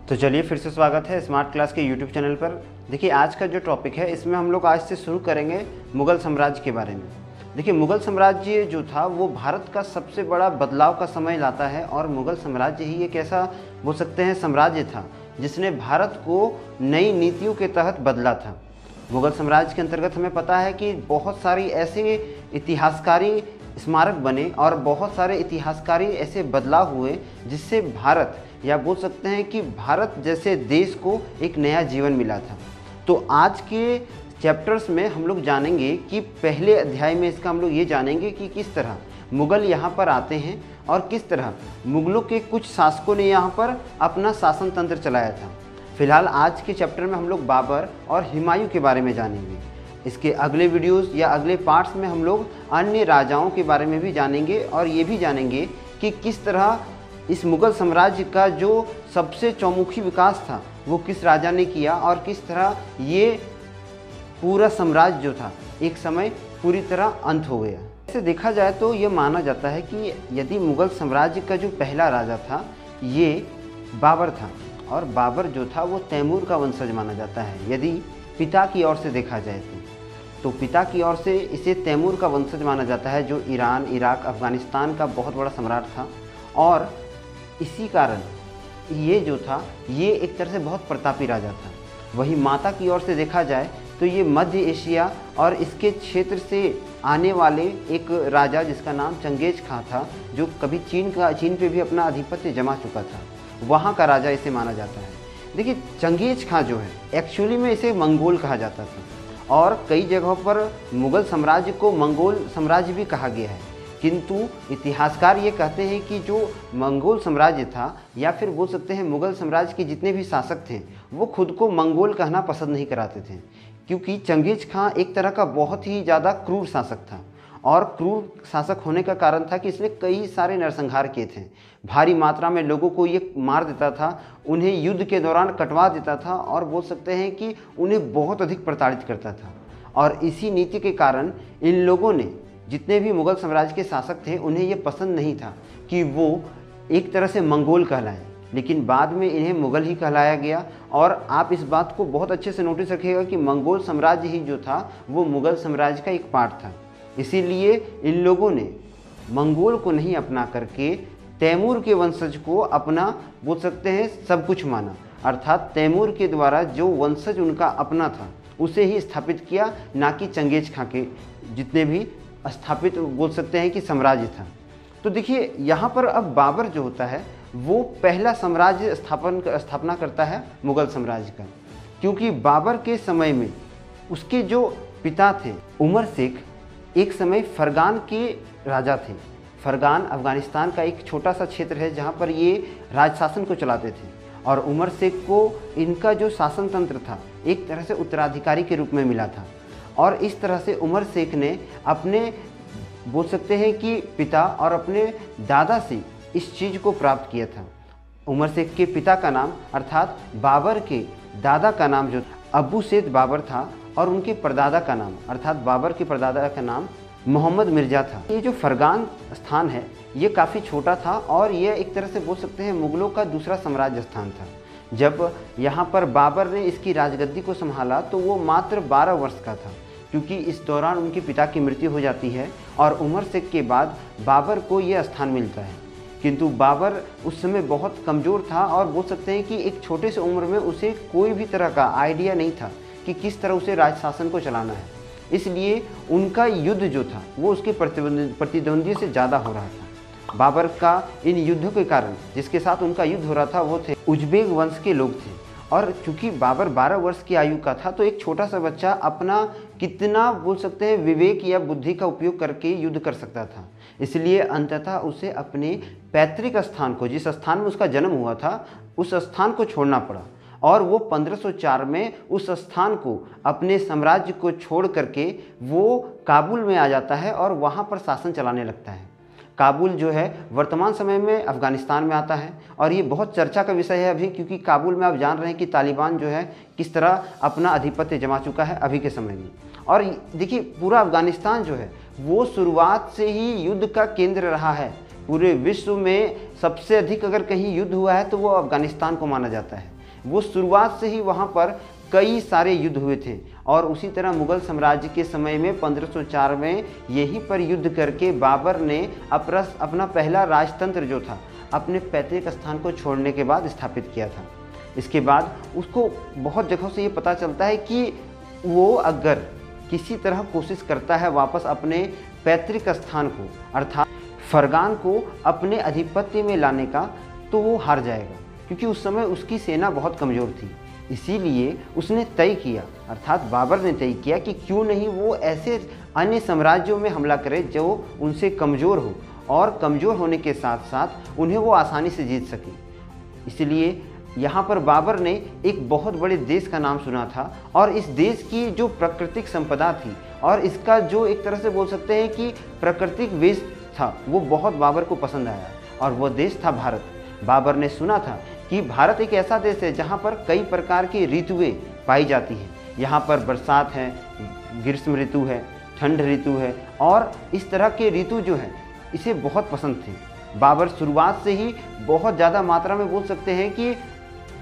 तो चलिए फिर से स्वागत है स्मार्ट क्लास के यूट्यूब चैनल पर। देखिए आज का जो टॉपिक है इसमें हम लोग आज से शुरू करेंगे मुग़ल साम्राज्य के बारे में। देखिए मुग़ल साम्राज्य जो था वो भारत का सबसे बड़ा बदलाव का समय लाता है और मुग़ल साम्राज्य ही एक ऐसा बोल सकते हैं साम्राज्य था जिसने भारत को नई नीतियों के तहत बदला था। मुग़ल साम्राज्य के अंतर्गत हमें पता है कि बहुत सारी ऐसे इतिहासकारी स्मारक बने और बहुत सारे इतिहासकारी ऐसे बदलाव हुए जिससे भारत या बोल सकते हैं कि भारत जैसे देश को एक नया जीवन मिला था। तो आज के चैप्टर्स में हम लोग जानेंगे कि पहले अध्याय में इसका हम लोग ये जानेंगे कि किस तरह मुग़ल यहाँ पर आते हैं और किस तरह मुग़लों के कुछ शासकों ने यहाँ पर अपना शासन तंत्र चलाया था। फिलहाल आज के चैप्टर में हम लोग बाबर और हुमायूं के बारे में जानेंगे। इसके अगले वीडियोस या अगले पार्ट्स में हम लोग अन्य राजाओं के बारे में भी जानेंगे और ये भी जानेंगे कि किस तरह इस मुग़ल साम्राज्य का जो सबसे चौमुखी विकास था वो किस राजा ने किया और किस तरह ये पूरा साम्राज्य जो था एक समय पूरी तरह अंत हो गया। ऐसे देखा जाए तो ये माना जाता है कि यदि मुग़ल साम्राज्य का जो पहला राजा था ये बाबर था और बाबर जो था वो तैमूर का वंशज माना जाता है। यदि पिता की ओर से देखा जाए तो पिता की ओर से इसे तैमूर का वंशज माना जाता है जो ईरान, इराक, अफ़गानिस्तान का बहुत बड़ा सम्राट था और इसी कारण ये जो था ये एक तरह से बहुत प्रतापी राजा था। वही माता की ओर से देखा जाए तो ये मध्य एशिया और इसके क्षेत्र से आने वाले एक राजा जिसका नाम चंगेज खां था जो कभी चीन पे भी अपना आधिपत्य जमा चुका था, वहाँ का राजा इसे माना जाता है। देखिए चंगेज खां जो है एक्चुअली में इसे मंगोल कहा जाता था और कई जगहों पर मुग़ल साम्राज्य को मंगोल साम्राज्य भी कहा गया है, किंतु इतिहासकार ये कहते हैं कि जो मंगोल साम्राज्य था या फिर बोल सकते हैं मुग़ल साम्राज्य के जितने भी शासक थे वो खुद को मंगोल कहना पसंद नहीं कराते थे, क्योंकि चंगेज खां एक तरह का बहुत ही ज़्यादा क्रूर शासक था और क्रूर शासक होने का कारण था कि इसने कई सारे नरसंहार किए थे। भारी मात्रा में लोगों को ये मार देता था, उन्हें युद्ध के दौरान कटवा देता था और बोल सकते हैं कि उन्हें बहुत अधिक प्रताड़ित करता था। और इसी नीति के कारण इन लोगों ने जितने भी मुग़ल साम्राज्य के शासक थे उन्हें ये पसंद नहीं था कि वो एक तरह से मंगोल कहलाएं, लेकिन बाद में इन्हें मुग़ल ही कहलाया गया। और आप इस बात को बहुत अच्छे से नोटिस रखिएगा कि मंगोल साम्राज्य ही जो था वो मुग़ल साम्राज्य का एक पार्ट था। इसीलिए इन लोगों ने मंगोल को नहीं अपना करके तैमूर के वंशज को अपना बोल सकते हैं सब कुछ माना, अर्थात तैमूर के द्वारा जो वंशज उनका अपना था उसे ही स्थापित किया, ना कि चंगेज खां के जितने भी स्थापित बोल सकते हैं कि साम्राज्य था। तो देखिए यहाँ पर अब बाबर जो होता है वो पहला साम्राज्य स्थापना करता है मुग़ल साम्राज्य का, क्योंकि बाबर के समय में उसके जो पिता थे उमर शेख एक समय फरगान के राजा थे। फरगान अफ़गानिस्तान का एक छोटा सा क्षेत्र है जहाँ पर ये राज शासन को चलाते थे और उमर शेख को इनका जो शासन तंत्र था एक तरह से उत्तराधिकारी के रूप में मिला था। और इस तरह से उमर शेख ने अपने बोल सकते हैं कि पिता और अपने दादा से इस चीज़ को प्राप्त किया था। उमर शेख के पिता का नाम अर्थात बाबर के दादा का नाम जो अबू सैद बाबर था और उनके परदादा का नाम अर्थात बाबर के परदादा का नाम मोहम्मद मिर्ज़ा था। ये जो फरगान स्थान है ये काफ़ी छोटा था और ये एक तरह से बोल सकते हैं मुग़लों का दूसरा साम्राज्य स्थान था। जब यहाँ पर बाबर ने इसकी राजगद्दी को संभाला तो वो मात्र 12 वर्ष का था, क्योंकि इस दौरान उनके पिता की मृत्यु हो जाती है और उमर शेख के बाद बाबर को यह स्थान मिलता है। किंतु बाबर उस समय बहुत कमज़ोर था और बोल सकते हैं कि एक छोटे से उम्र में उसे कोई भी तरह का आइडिया नहीं था कि किस तरह उसे राज शासन को चलाना है, इसलिए उनका युद्ध जो था वो उसके प्रतिद्वंदी से ज़्यादा हो रहा था। बाबर का इन युद्धों के कारण जिसके साथ उनका युद्ध हो रहा था वो थे उज़्बेक वंश के लोग थे और चूंकि बाबर 12 वर्ष की आयु का था तो एक छोटा सा बच्चा अपना कितना बोल सकते हैं विवेक या बुद्धि का उपयोग करके युद्ध कर सकता था। इसलिए अंततः उसे अपने पैतृक स्थान को, जिस स्थान में उसका जन्म हुआ था, उस स्थान को छोड़ना पड़ा और वो 1504 में उस स्थान को अपने साम्राज्य को छोड़ करके वो काबुल में आ जाता है और वहाँ पर शासन चलाने लगता है। काबुल जो है वर्तमान समय में अफ़गानिस्तान में आता है और ये बहुत चर्चा का विषय है अभी, क्योंकि काबुल में आप जान रहे हैं कि तालिबान जो है किस तरह अपना आधिपत्य जमा चुका है अभी के समय में। और देखिए पूरा अफ़गानिस्तान जो है वो शुरुआत से ही युद्ध का केंद्र रहा है। पूरे विश्व में सबसे अधिक अगर कहीं युद्ध हुआ है तो वो अफ़गानिस्तान को माना जाता है। वो शुरुआत से ही वहाँ पर कई सारे युद्ध हुए थे। और उसी तरह मुग़ल साम्राज्य के समय में 1504 में यहीं पर युद्ध करके बाबर ने अपना पहला राजतंत्र जो था अपने पैतृक स्थान को छोड़ने के बाद स्थापित किया था। इसके बाद उसको बहुत जगहों से ये पता चलता है कि वो अगर किसी तरह कोशिश करता है वापस अपने पैतृक स्थान को अर्थात फरगान को अपने अधिपत्य में लाने का, तो वो हार जाएगा, क्योंकि उस समय उसकी सेना बहुत कमज़ोर थी। इसीलिए उसने तय किया, अर्थात बाबर ने तय किया कि क्यों नहीं वो ऐसे अन्य साम्राज्यों में हमला करे जो उनसे कमज़ोर हो और कमज़ोर होने के साथ साथ उन्हें वो आसानी से जीत सके। इसलिए यहाँ पर बाबर ने एक बहुत बड़े देश का नाम सुना था और इस देश की जो प्राकृतिक संपदा थी और इसका जो एक तरह से बोल सकते हैं कि प्राकृतिक वेश था, वो बहुत बाबर को पसंद आया और वो देश था भारत। बाबर ने सुना था कि भारत एक ऐसा देश है जहाँ पर कई प्रकार की ऋतुएँ पाई जाती हैं। यहाँ पर बरसात है, ग्रीष्म ऋतु है, ठंड ऋतु है और इस तरह के ऋतु जो है इसे बहुत पसंद थे। बाबर शुरुआत से ही बहुत ज़्यादा मात्रा में बोल सकते हैं कि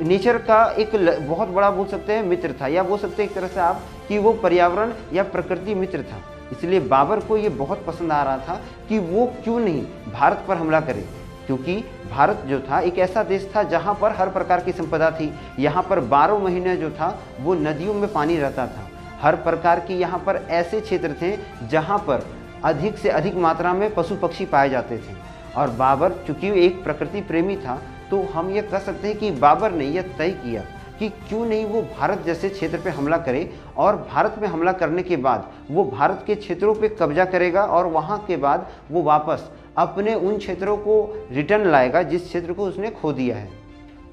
नेचर का एक बहुत बड़ा बोल सकते हैं मित्र था, या बोल सकते हैं एक तरह से आप कि वो पर्यावरण या प्रकृति मित्र था। इसलिए बाबर को ये बहुत पसंद आ रहा था कि वो क्यों नहीं भारत पर हमला करे, क्योंकि भारत जो था एक ऐसा देश था जहाँ पर हर प्रकार की संपदा थी। यहाँ पर 12 महीने जो था वो नदियों में पानी रहता था। हर प्रकार की यहाँ पर ऐसे क्षेत्र थे जहाँ पर अधिक से अधिक मात्रा में पशु पक्षी पाए जाते थे। और बाबर चूँकि एक प्रकृति प्रेमी था, तो हम ये कह सकते हैं कि बाबर ने यह तय किया कि क्यों नहीं वो भारत जैसे क्षेत्र पे हमला करे और भारत में हमला करने के बाद वो भारत के क्षेत्रों पे कब्जा करेगा और वहाँ के बाद वो वापस अपने उन क्षेत्रों को रिटर्न लाएगा जिस क्षेत्र को उसने खो दिया है।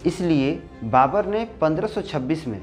इसलिए बाबर ने 1526 में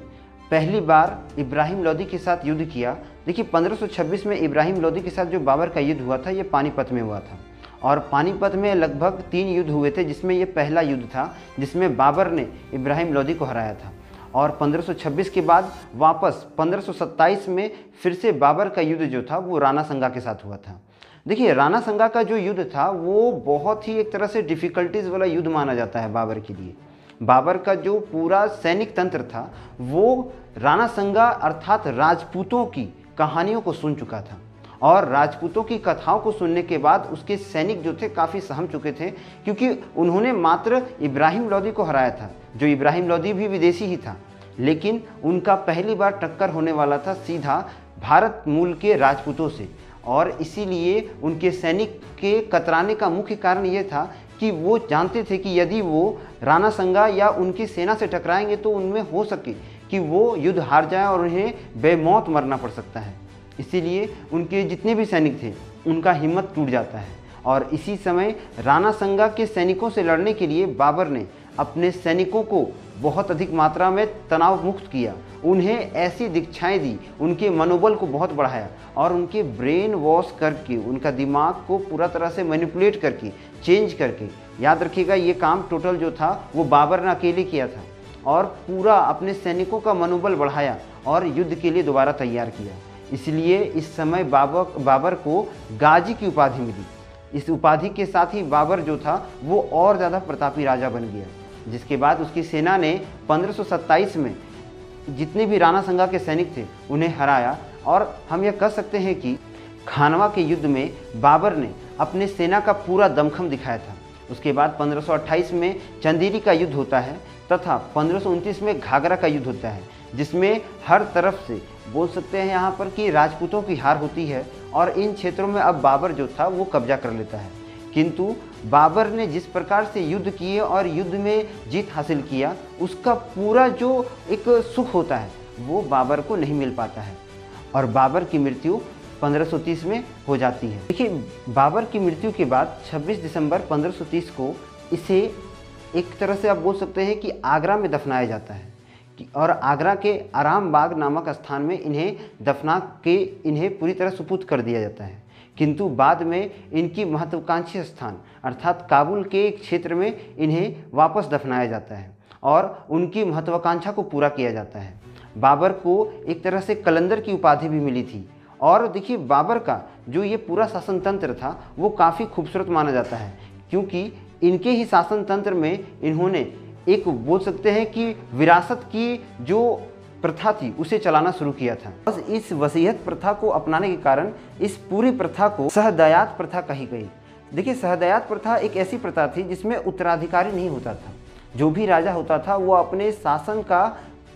पहली बार इब्राहिम लोदी के साथ युद्ध किया। देखिए 1526 में इब्राहिम लोदी के साथ जो बाबर का युद्ध हुआ था ये पानीपत में हुआ था और पानीपत में लगभग 3 युद्ध हुए थे, जिसमें ये पहला युद्ध था जिसमें बाबर ने इब्राहिम लोदी को हराया था। और 1526 के बाद वापस 1527 में फिर से बाबर का युद्ध जो था वो राणा संगा के साथ हुआ था। देखिए राणा संगा का जो युद्ध था वो बहुत ही एक तरह से डिफ़िकल्टीज़ वाला युद्ध माना जाता है बाबर के लिए। बाबर का जो पूरा सैनिक तंत्र था वो राणा संगा अर्थात राजपूतों की कहानियों को सुन चुका था और राजपूतों की कथाओं को सुनने के बाद उसके सैनिक जो थे काफ़ी सहम चुके थे, क्योंकि उन्होंने मात्र इब्राहिम लोदी को हराया था। जो इब्राहिम लोदी भी विदेशी ही था, लेकिन उनका पहली बार टक्कर होने वाला था सीधा भारत मूल के राजपूतों से। और इसीलिए उनके सैनिक के कतराने का मुख्य कारण ये था कि वो जानते थे कि यदि वो राणा संगा या उनकी सेना से टकराएंगे तो उनमें हो सके कि वो युद्ध हार जाए और उन्हें बेमौत मरना पड़ सकता है। इसीलिए उनके जितने भी सैनिक थे उनका हिम्मत टूट जाता है। और इसी समय राणा संगा के सैनिकों से लड़ने के लिए बाबर ने अपने सैनिकों को बहुत अधिक मात्रा में तनाव मुक्त किया, उन्हें ऐसी दीक्षाएं दी, उनके मनोबल को बहुत बढ़ाया और उनके ब्रेन वॉश करके उनका दिमाग को पूरा तरह से मैनिपुलेट करके चेंज करके, याद रखिएगा ये काम टोटल जो था वो बाबर ने अकेले किया था, और पूरा अपने सैनिकों का मनोबल बढ़ाया और युद्ध के लिए दोबारा तैयार किया। इसलिए इस समय बाबर को गाजी की उपाधि मिली। इस उपाधि के साथ ही बाबर जो था वो और ज़्यादा प्रतापी राजा बन गया, जिसके बाद उसकी सेना ने 1527 में जितने भी राणा संगा के सैनिक थे उन्हें हराया। और हम यह कह सकते हैं कि खानवा के युद्ध में बाबर ने अपने सेना का पूरा दमखम दिखाया था। उसके बाद 1528 में चंदेरी का युद्ध होता है तथा 1529 में घाघरा का युद्ध होता है, जिसमें हर तरफ से बोल सकते हैं यहाँ पर कि राजपूतों की हार होती है और इन क्षेत्रों में अब बाबर जो था वो कब्जा कर लेता है। किंतु बाबर ने जिस प्रकार से युद्ध किए और युद्ध में जीत हासिल किया, उसका पूरा जो एक सुख होता है वो बाबर को नहीं मिल पाता है और बाबर की मृत्यु 1530 में हो जाती है। देखिए बाबर की मृत्यु के बाद 26 दिसंबर 1530 को इसे एक तरह से आप बोल सकते हैं कि आगरा में दफनाया जाता है और आगरा के आराम बाग नामक स्थान में इन्हें दफना के इन्हें पूरी तरह सुपुर्द कर दिया जाता है। किंतु बाद में इनकी महत्वाकांक्षी स्थान अर्थात काबुल के क्षेत्र में इन्हें वापस दफनाया जाता है और उनकी महत्वाकांक्षा को पूरा किया जाता है। बाबर को एक तरह से कलंदर की उपाधि भी मिली थी। और देखिए बाबर का जो ये पूरा शासन तंत्र था वो काफ़ी खूबसूरत माना जाता है, क्योंकि इनके ही शासन तंत्र में इन्होंने एक बोल सकते हैं कि विरासत की जो प्रथा थी उसे चलाना शुरू किया था। बस इस वसीयत प्रथा को अपनाने के कारण इस पूरी प्रथा को सहदयात प्रथा कही गई। देखिए, सहदयात प्रथा एक ऐसी प्रथा थी जिसमें उत्तराधिकारी नहीं होता था। जो भी राजा होता था वो अपने शासन का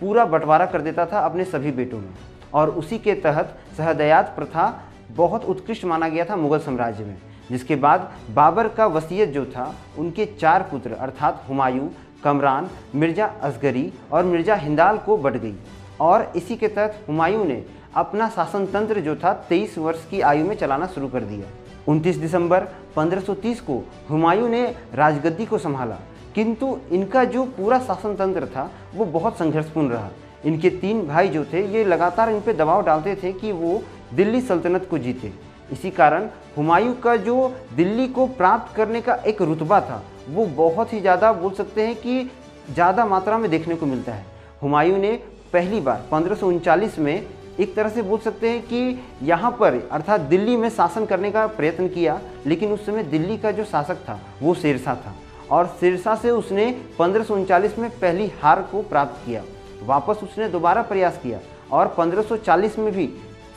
पूरा बंटवारा कर देता था अपने सभी बेटों में, और उसी के तहत सहदयात प्रथा बहुत उत्कृष्ट माना गया था मुगल साम्राज्य में। जिसके बाद बाबर का वसीयत जो था उनके 4 पुत्र अर्थात हुमायूं, कमरान, मिर्ज़ा असगरी और मिर्ज़ा हिंदाल को बढ़ गई, और इसी के तहत हुमायूं ने अपना शासन तंत्र जो था 23 वर्ष की आयु में चलाना शुरू कर दिया। 29 दिसंबर 1530 को हुमायूं ने राजगद्दी को संभाला, किंतु इनका जो पूरा शासन तंत्र था वो बहुत संघर्षपूर्ण रहा। इनके 3 भाई जो थे ये लगातार इन पर दबाव डालते थे कि वो दिल्ली सल्तनत को जीते। इसी कारण हुमायूं का जो दिल्ली को प्राप्त करने का एक रुतबा था वो बहुत ही ज़्यादा बोल सकते हैं कि ज़्यादा मात्रा में देखने को मिलता है। हुमायूं ने पहली बार 1539 में एक तरह से बोल सकते हैं कि यहाँ पर अर्थात दिल्ली में शासन करने का प्रयत्न किया, लेकिन उस समय दिल्ली का जो शासक था वो शेरशाह था, और शेरशाह से उसने 1539 में पहली हार को प्राप्त किया। वापस उसने दोबारा प्रयास किया और 1540 में भी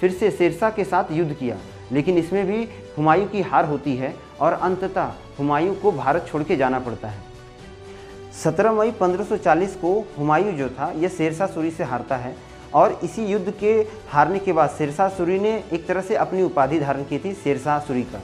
फिर से शेरशाह के साथ युद्ध किया, लेकिन इसमें भी हुमायूं की हार होती है और अंततः हुमायूं को भारत छोड़ के जाना पड़ता है। 17 मई 1540 को हुमायूं जो था यह शेरशाह सूरी से हारता है, और इसी युद्ध के हारने के बाद शेरशाह सूरी ने एक तरह से अपनी उपाधि धारण की थी शेरशाह सूरी का,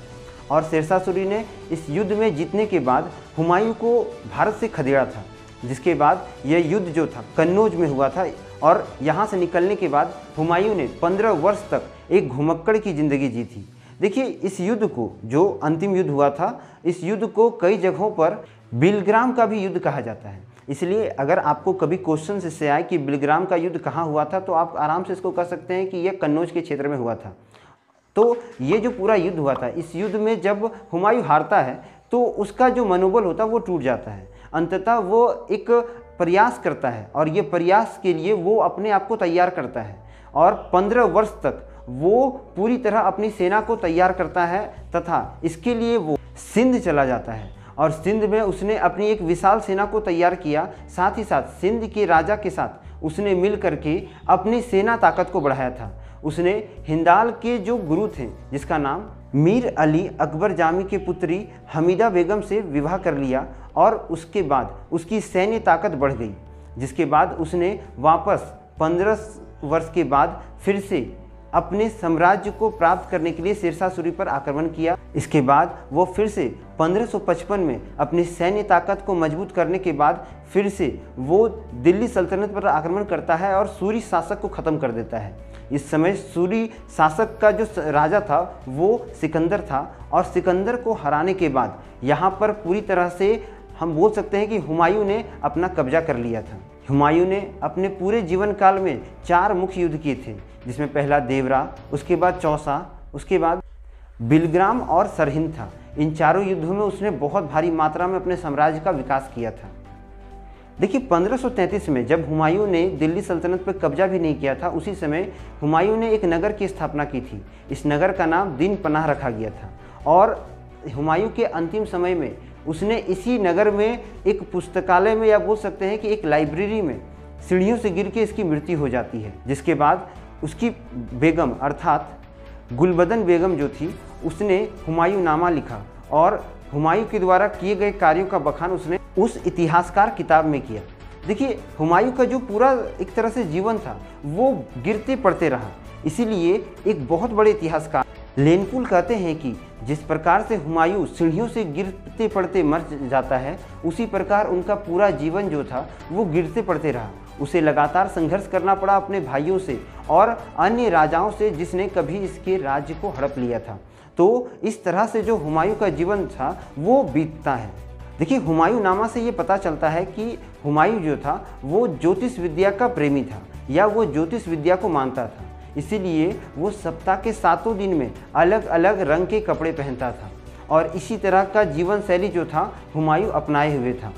और शेरशाह सूरी ने इस युद्ध में जीतने के बाद हुमायूं को भारत से खदेड़ा था। जिसके बाद यह युद्ध जो था कन्नौज में हुआ था, और यहाँ से निकलने के बाद हुमायूं ने 15 वर्ष तक एक घुमक्कड़ की ज़िंदगी जी थी। देखिए, इस युद्ध को, जो अंतिम युद्ध हुआ था, इस युद्ध को कई जगहों पर बिलग्राम का भी युद्ध कहा जाता है। इसलिए अगर आपको कभी क्वेश्चन इससे आए कि बिलग्राम का युद्ध कहाँ हुआ था, तो आप आराम से इसको कह सकते हैं कि यह कन्नौज के क्षेत्र में हुआ था। तो ये जो पूरा युद्ध हुआ था, इस युद्ध में जब हुमायूं हारता है तो उसका जो मनोबल होता है वो टूट जाता है। अंततः वो एक प्रयास करता है, और ये प्रयास के लिए वो अपने आप को तैयार करता है, और 15 वर्ष तक वो पूरी तरह अपनी सेना को तैयार करता है, तथा इसके लिए वो सिंध चला जाता है, और सिंध में उसने अपनी एक विशाल सेना को तैयार किया। साथ ही साथ सिंध के राजा के साथ उसने मिल करके अपनी सेना ताकत को बढ़ाया था। उसने हिंदाल के जो गुरु थे, जिसका नाम मीर अली अकबर जामी के पुत्री हमीदा बेगम से विवाह कर लिया, और उसके बाद उसकी सैन्य ताकत बढ़ गई। जिसके बाद उसने वापस 15 वर्ष के बाद फिर से अपने साम्राज्य को प्राप्त करने के लिए शेरशाह सूरी पर आक्रमण किया। इसके बाद वो फिर से 1555 में अपनी सैन्य ताकत को मजबूत करने के बाद फिर से वो दिल्ली सल्तनत पर आक्रमण करता है और सूरी शासक को ख़त्म कर देता है। इस समय सूरी शासक का जो राजा था वो सिकंदर था, और सिकंदर को हराने के बाद यहाँ पर पूरी तरह से हम बोल सकते हैं कि हुमायूं ने अपना कब्जा कर लिया था। हुमायूं ने अपने पूरे जीवन काल में 4 मुख्य युद्ध किए थे, जिसमें पहला देवरा, उसके बाद चौसा, उसके बाद बिलग्राम और सरहिंद था। इन चारों युद्धों में उसने बहुत भारी मात्रा में अपने साम्राज्य का विकास किया था। देखिए, 1533 में जब हुमायूं ने दिल्ली सल्तनत पर कब्जा भी नहीं किया था, उसी समय हुमायूं ने एक नगर की स्थापना की थी। इस नगर का नाम दीन पनाह रखा गया था, और हुमायूं के अंतिम समय में उसने इसी नगर में एक पुस्तकालय में, या बोल सकते हैं कि एक लाइब्रेरी में सीढ़ियों से गिर के इसकी मृत्यु हो जाती है। जिसके बाद उसकी बेगम अर्थात गुलबदन बेगम जो थी, उसने हुमायूं नामा लिखा, और हुमायूं के द्वारा किए गए कार्यों का बखान उसने उस इतिहासकार किताब में किया। देखिए, हुमायूं का जो पूरा एक तरह से जीवन था वो गिरते पड़ते रहा, इसीलिए एक बहुत बड़े इतिहासकार लेनपुल कहते हैं कि जिस प्रकार से हुमायूं सीढ़ियों से गिरते पड़ते मर जाता है, उसी प्रकार उनका पूरा जीवन जो था वो गिरते पड़ते रहा। उसे लगातार संघर्ष करना पड़ा अपने भाइयों से और अन्य राजाओं से, जिसने कभी इसके राज्य को हड़प लिया था। तो इस तरह से जो हुमायूं का जीवन था वो बीतता है। देखिए, हुमायूं नामा से ये पता चलता है कि हुमायूं जो था वो ज्योतिष विद्या का प्रेमी था, या वो ज्योतिष विद्या को मानता था। इसीलिए वो सप्ताह के 7 दिन में अलग अलग रंग के कपड़े पहनता था, और इसी तरह का जीवन शैली जो था हुमायूं अपनाए हुए था।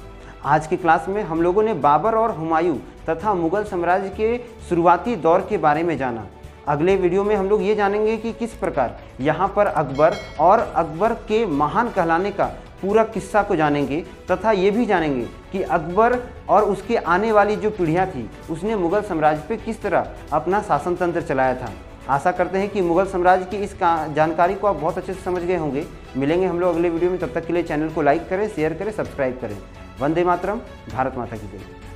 आज की क्लास में हम लोगों ने बाबर और हुमायूं तथा मुगल साम्राज्य के शुरुआती दौर के बारे में जाना। अगले वीडियो में हम लोग ये जानेंगे कि किस प्रकार यहाँ पर अकबर और अकबर के महान कहलाने का पूरा किस्सा को जानेंगे तथा ये भी जानेंगे कि अकबर और उसके आने वाली जो पीढ़ियाँ थी उसने मुग़ल साम्राज्य पे किस तरह अपना शासन तंत्र चलाया था। आशा करते हैं कि मुग़ल साम्राज्य की इस जानकारी को आप बहुत अच्छे से समझ गए होंगे। मिलेंगे हम लोग अगले वीडियो में, तब तक के लिए चैनल को लाइक करें, शेयर करें, सब्सक्राइब करें। वंदे मातरम, भारत माता की जय।